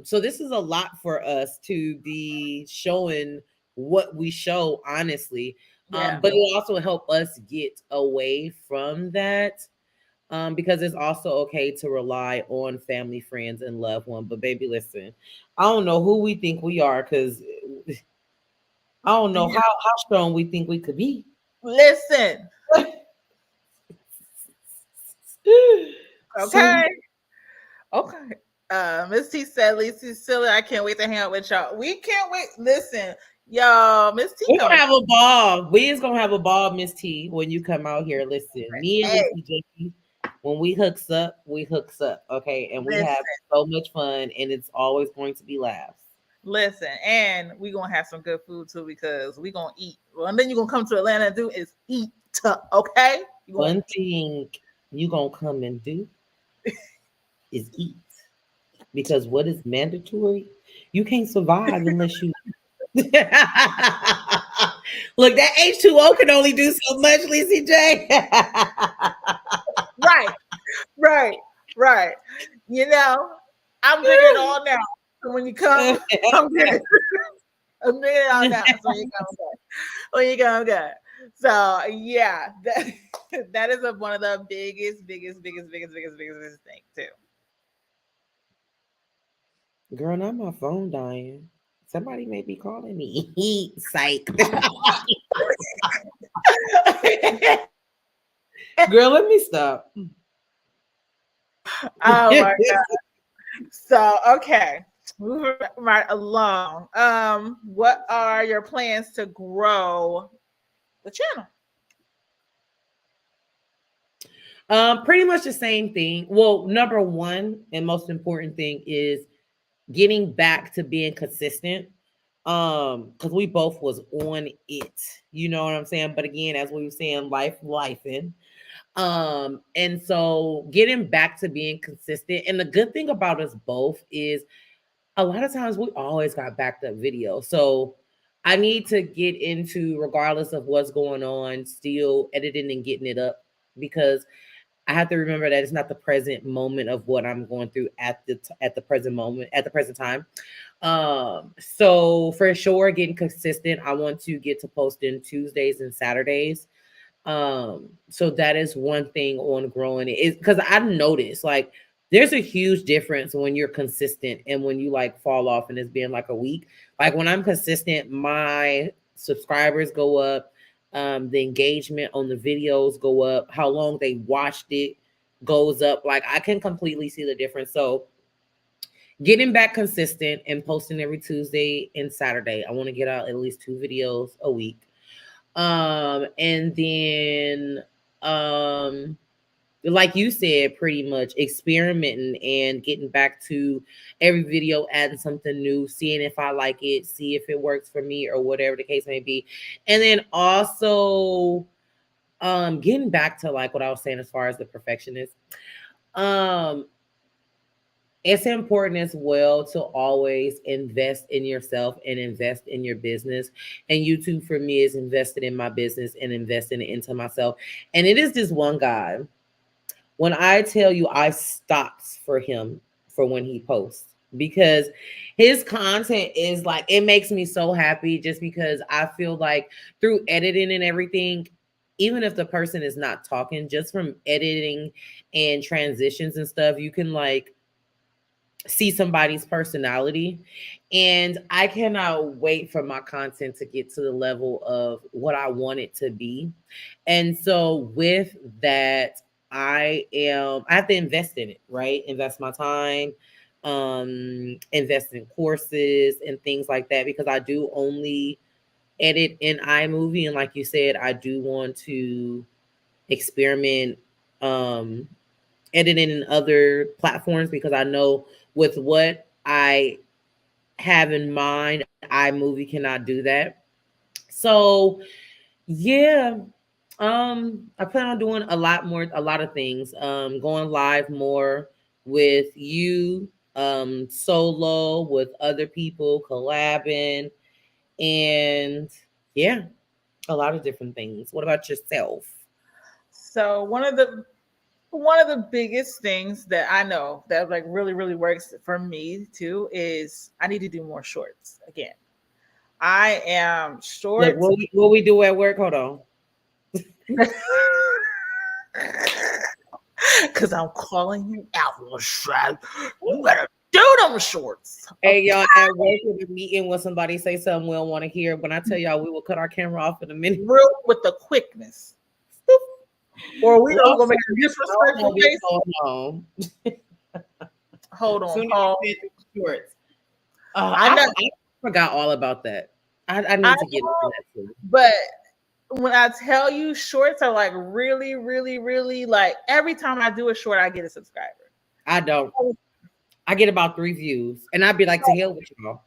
so this is a lot for us to be showing what we show honestly. yeah. But it also help us get away from that, because it's also okay to rely on family, friends, and loved one. But baby, listen, I don't know who we think we are, because I don't know Yeah. how strong we think we could be. Listen. So Okay. Okay. Miss T said, Lisa silly. I can't wait to hang out with y'all. We can't wait. Listen, y'all, Miss T we're gonna coming. have a ball. We is gonna have a ball, Miss T, when you come out here. Listen, me and Hey, Lisa J, when we hooks up, we hooks up, okay, and we have listen, so much fun, and it's always going to be laughs. listen, and we gonna have some good food too because we gonna eat. Well, and then you gonna come to Atlanta and do is eat. Okay, you gonna One thing you gonna come and do is eat, because what is mandatory? You can't survive unless you. Look, that H2O can only do so much, Lizzie J. right, right, right. You know, I'm drinking it all now. So when you come, I'm drinking. I'm drinking it all now. So when you come, good. When you come, good. So yeah, that that is one of the biggest thing too. Girl, not my phone dying. Somebody may be calling me. Psych. Girl, let me stop. Oh my god. So okay. Moving right along. What are your plans to grow the channel? Pretty much the same thing. Well, number one and most important thing is getting back to being consistent. Because we both was on it. You know what I'm saying? But again, as we were saying, life in. And so getting back to being consistent. And the good thing about us both is a lot of times we always got backed up video. So I need to get into, regardless of what's going on, still editing and getting it up, because I have to remember that it's not the present moment of what I'm going through at the present moment, at the present time. So for sure, getting consistent. I want to get to posting Tuesdays and Saturdays. So that is one thing on growing it, is because I noticed, like, there's a huge difference when you're consistent and when you like fall off and it's been like a week. Like when I'm consistent, my subscribers go up, the engagement on the videos go up, how long they watched it goes up. Like I can completely see the difference. So getting back consistent and posting every Tuesday and Saturday. I want to get out at least 2 videos a week. And then like you said, pretty much experimenting and getting back to every video, adding something new, seeing if I like it, see if it works for me or whatever the case may be. And then also getting back to like what I was saying as far as the perfectionist. Um it's important as well to always invest in yourself and invest in your business. And YouTube for me is invested in my business and investing into myself. And it is this one guy. When I tell you, I stopped for him for when he posts, because his content is like, it makes me so happy, just because I feel like through editing and everything, even if the person is not talking, just from editing and transitions and stuff, you can like see somebody's personality. And I cannot wait for my content to get to the level of what I want it to be. And so with that, I have to invest in it, right? Invest my time, invest in courses and things like that, because I do only edit in iMovie. And like you said, I do want to experiment editing in other platforms, because I know with what I have in mind, iMovie cannot do that. So yeah, I plan on doing a lot of things. Going live more with you, solo with other people, collabing, and yeah, a lot of different things. What about yourself? So one of the biggest things that I know that like really really works for me too is I need to do more shorts again. I am Look, short. what we do at work. Hold on. Because I'm calling you out, Lachey. You gotta do them shorts. Hey, y'all, at work in a meeting when somebody say something we don't want to hear. When I tell y'all, we will cut our camera off in a minute. Real with the quickness. Or we Well, gonna make a disrespectful face. on. Hold on, Soon as Paul. you said the shorts. I know, I forgot all about that. I I need to get into know, that too. but when I tell you shorts are like really, really, really like every time I do a short, I get a subscriber. I don't. I get about 3 views, and I'd be like, to hell with y'all.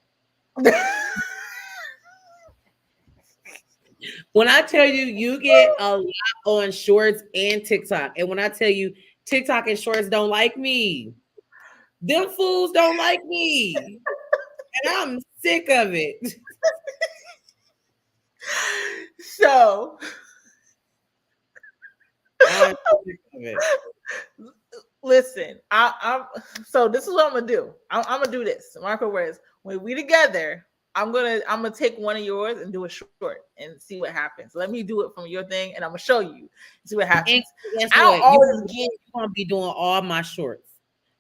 When I tell you, you get a lot on shorts and TikTok, and when I tell you, TikTok and shorts don't like me, them fools don't like me, and I'm sick of it. So I'm sick of it. listen, I'm so this is what I'm gonna do. I'm gonna do this. Marco words. When we together, I'm gonna take one of yours and do a short and see what happens. Let me do it from your thing, and I'm gonna show you. See what happens. And guess I don't what? always get. You're gonna be doing all my shorts,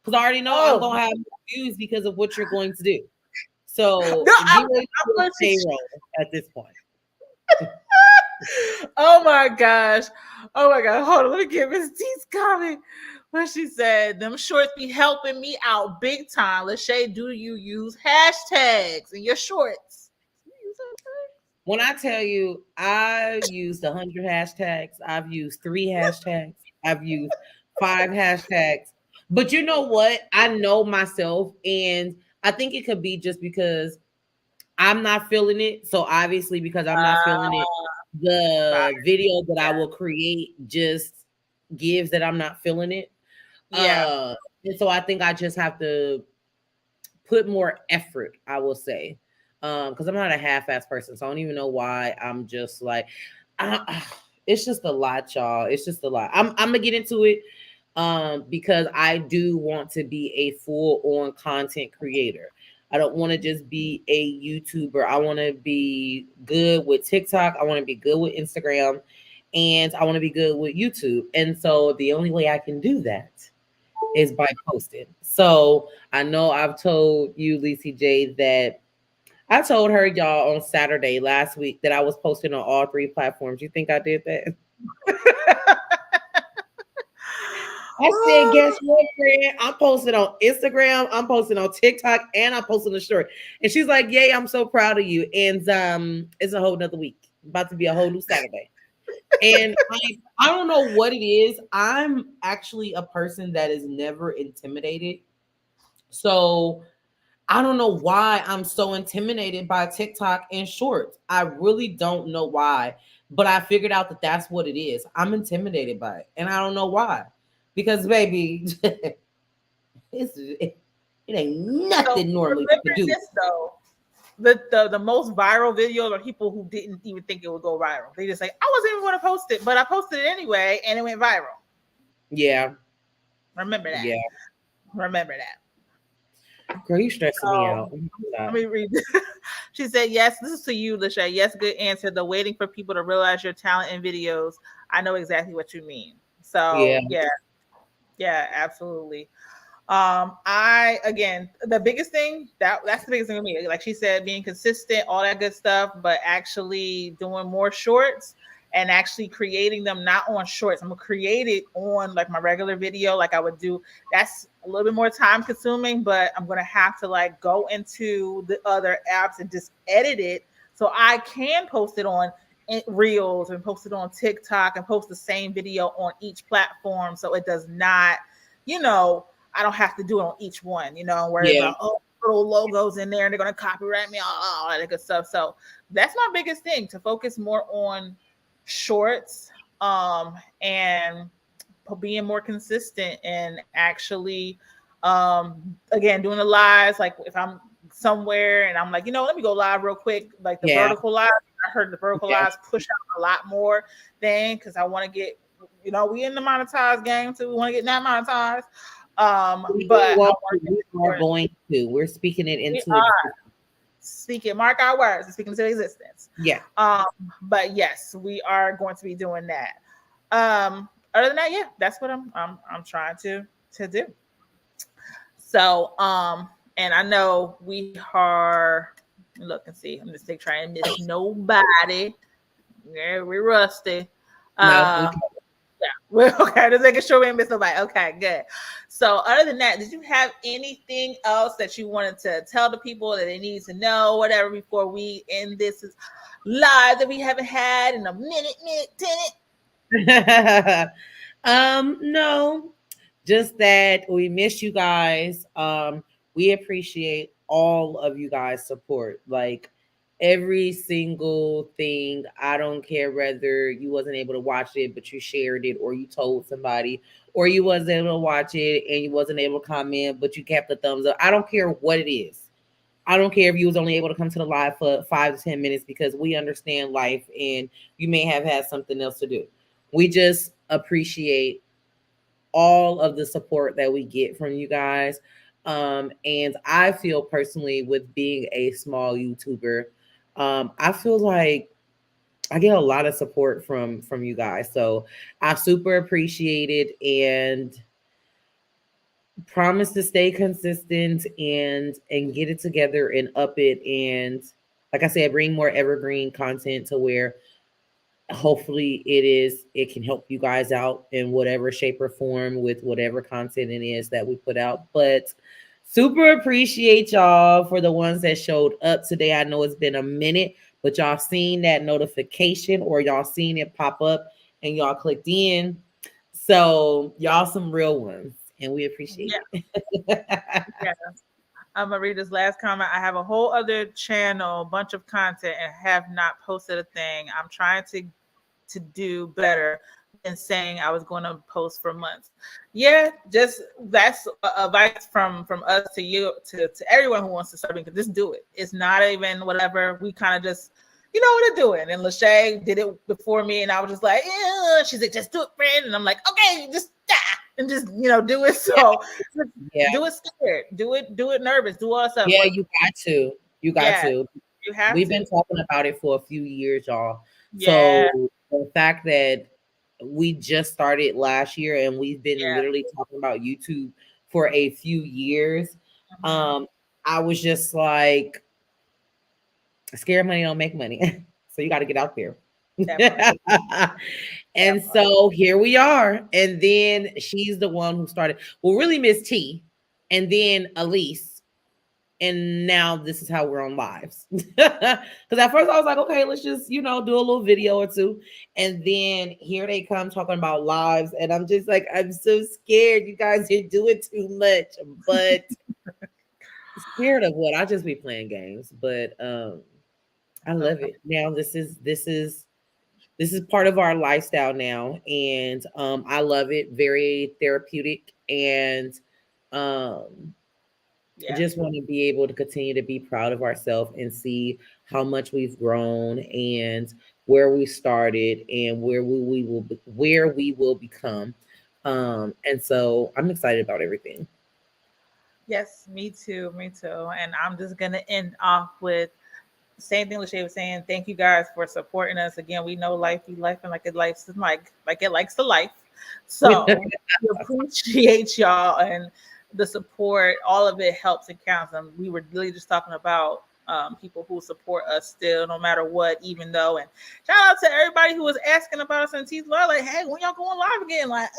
because I already know I'm Oh gonna have views because of what you're going to do. So no, get ready I'm to going to. payroll at this point. Oh my gosh. Oh my god. Hold on. Let me get Miss T's comment. What she said, them shorts be helping me out big time. Lachey, do you use hashtags in your shorts? When I tell you, I used 100 hashtags, I've used 3 hashtags, I've used 5 hashtags. But you know what? I know myself, and I think it could be just because I'm not feeling it. So obviously, because I'm not feeling it, Fire. the video that I will create just gives that I'm not feeling it. Yeah. And so I think I just have to put more effort, I will say. Because I'm not a half-ass person. So I don't even know why I'm just like it's just a lot, y'all. It's just a lot. I'm gonna get into it because I do want to be a full-on content creator. I don't want to just be a YouTuber. I want to be good with TikTok. I want to be good with Instagram, and I want to be good with YouTube. And so the only way I can do that is by posting. So I know I've told you, Lacey J, that I told her, y'all, on Saturday last week that I was posting on all 3 platforms. You think I did that? I said, guess what, friend? I'm posting on Instagram, I'm posting on TikTok, and I'm posting a short. And she's like, yay, I'm so proud of you. And it's a whole nother week. About to be a whole new Saturday. And I don't know what it is. I'm actually a person that is never intimidated. So I don't know why I'm so intimidated by TikTok and shorts. I really don't know why, but I figured out that that's what it is. I'm intimidated by it, and I don't know why. Because baby, it ain't nothing normally Remember to do. this though. The most viral videos are people who didn't even think it would go viral. They just say, I wasn't even going to post it, but I posted it anyway and it went viral. Yeah. Remember that. Yeah. Remember that. Girl, you stressing me out. Let me read. She said, yes, this is to you, Lachey. Yes, good answer. The waiting for people to realize your talent in videos. I know exactly what you mean. So yeah, absolutely. I again the biggest thing that's the biggest thing for me. Like she said, being consistent, all that good stuff, but actually doing more shorts and actually creating them not on shorts. I'm gonna create it on like my regular video, like I would do. That's a little bit more time consuming, but I'm gonna have to like go into the other apps and just edit it so I can post it on Reels and post it on TikTok and post the same video on each platform, so it does not, you know, I don't have to do it on each one. Worry Yeah. about little logos in there and they're gonna copyright me, all that good stuff. So that's my biggest thing, to focus more on shorts, and being more consistent and actually, again, doing the lives. Like if I'm somewhere and I'm like, let me go live real quick, like the Yeah. vertical live. I heard the vertical Yeah. lives push out a lot more than, because I want to get, we in the monetized game too. We want to get that monetized. But We're speaking it we into are existence. speaking, mark our words, and speaking into existence. Yeah. But yes, we are going to be doing that. Other than that, yeah, that's what I'm trying to do. So, and I know we are, look and see, I'm just trying to miss nobody. Yeah, we're rusty. No. Yeah, we're okay. Just making sure we didn't miss nobody. Okay, good. So, other than that, did you have anything else that you wanted to tell the people that they need to know, whatever, before we end this live that we haven't had in a minute, No, just that we miss you guys. We appreciate all of you guys' support. Like every single thing. I don't care whether you wasn't able to watch it, but you shared it, or you told somebody, or you wasn't able to watch it and you wasn't able to comment, but you kept the thumbs up. I don't care what it is. I don't care if you was only able to come to the live for 5 to 10 minutes, because we understand life and you may have had something else to do. We just appreciate all of the support that we get from you guys. And I feel personally, with being a small YouTuber, I feel like I get a lot of support from you guys. So I super appreciate it, and promise to stay consistent and get it together and up it, and like I said, bring more evergreen content to where hopefully it can help you guys out in whatever shape or form with whatever content it is that we put out. But super appreciate y'all for the ones that showed up today. I know it's been a minute, but y'all seen that notification, or y'all seen it pop up and y'all clicked in. So y'all some real ones, and we appreciate it. Yeah. I'm gonna read this last comment. I have a whole other channel, bunch of content, and have not posted a thing. I'm trying to do better than saying I was going to post for months. Yeah, just that's advice from us to you, to everyone who wants to start doing. Just do it. It's not even whatever. We kind of just, you know what to do it. And Lachey did it before me, and I was just like, yeah. She's like, just do it, friend. And I'm like, okay, just and just do it. So Yeah. do it scared, do it nervous, do all that stuff. Yeah, you got to. You got to. You have We've to. been talking about it for a few years, y'all. Yeah. So the fact that we just started last year and we've been literally talking about YouTube for a few years, I was just like, scared money don't make money. So you got to get out there. And so here we are. And then she's the one who started. Well, really Miss T, and then Elise. And now this is how we're on lives. Because at first I was like, okay, let's just, do a little video or two. And then here they come talking about lives. And I'm just like, I'm so scared. You guys are doing too much. But scared of what? I just be playing games. But I love it. Now this is part of our lifestyle now. And I love it. Very therapeutic. And I just want to be able to continue to be proud of ourselves and see how much we've grown and where we started and where we will become. And so I'm excited about everything. Yes, me too. And I'm just gonna end off with the same thing Lachey was saying. Thank you guys for supporting us. Again, we know life be life, and like it likes the life. So we appreciate y'all and the support. All of it helps and counts. And we were really just talking about people who support us still, no matter what, even though. And shout out to everybody who was asking about us on T's Law, like, hey, when y'all going live again? Like,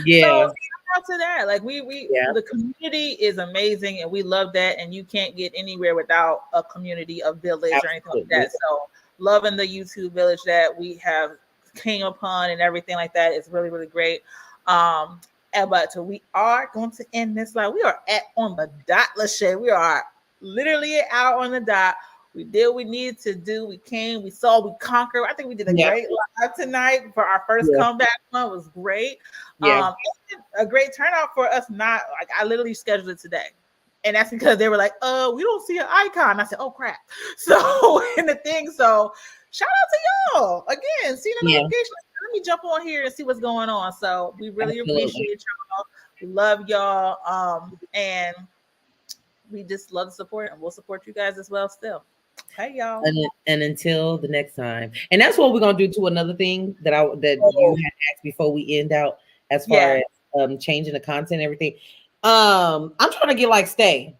Yeah. So shout out to that. Like Yeah. the community is amazing, and we love that. And you can't get anywhere without a community, a village, or anything like that. So loving the YouTube village that we have came upon and everything like that is really, really great. But we are going to end this live. We are on the dot, Lachey. We are literally an hour on the dot. We did what we needed to do. We came, we saw, we conquered. I think we did a great live tonight for our first comeback one. It was great. Yeah. A great turnout for us. Not like I literally scheduled it today. And that's because they were like, we don't see an icon. I said, oh crap. So in the thing, so shout out to y'all. Again, see the notification. Let me jump on here and see what's going on. So we really appreciate y'all. We love y'all. And we just love the support, and we'll support you guys as well still. Hey y'all. And until the next time. And that's what we're gonna do to another thing that you had asked before we end out as far as changing the content and everything. I'm trying to get like Stay.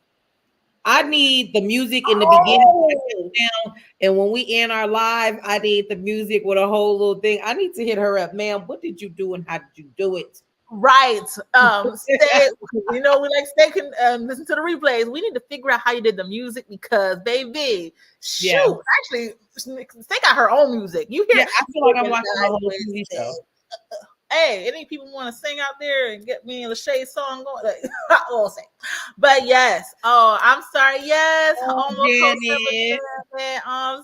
I need the music in the beginning down, and when we end our live, I need the music with a whole little thing. I need to hit her up, ma'am. What did you do and how did you do it? Right. Stay, we like Stay can listen to the replays. We need to figure out how you did the music because baby, shoot, actually Stay got her own music. You hear I feel like I'm watching a whole TV show. Hey, any people want to sing out there and get me and Lachey song going? Like, I will sing. But yes. Oh, I'm sorry. Yes. I'm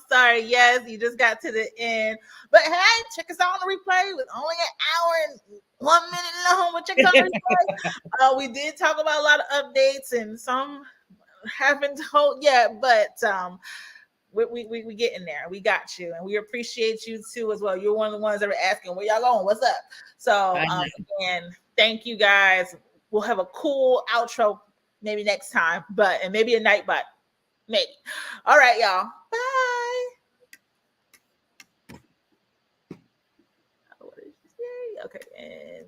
sorry. Yes, you just got to the end. But hey, check us out on the replay with only an hour and 1 minute long. But check us out on the replay. We did talk about a lot of updates and some haven't told yet, but we get in there. We got you, and we appreciate you too as well. You're one of the ones that are asking where y'all going, what's up. So again, thank you guys. We'll have a cool outro maybe next time, and maybe a night, but maybe. All right, y'all. Bye. What did you say? Okay, and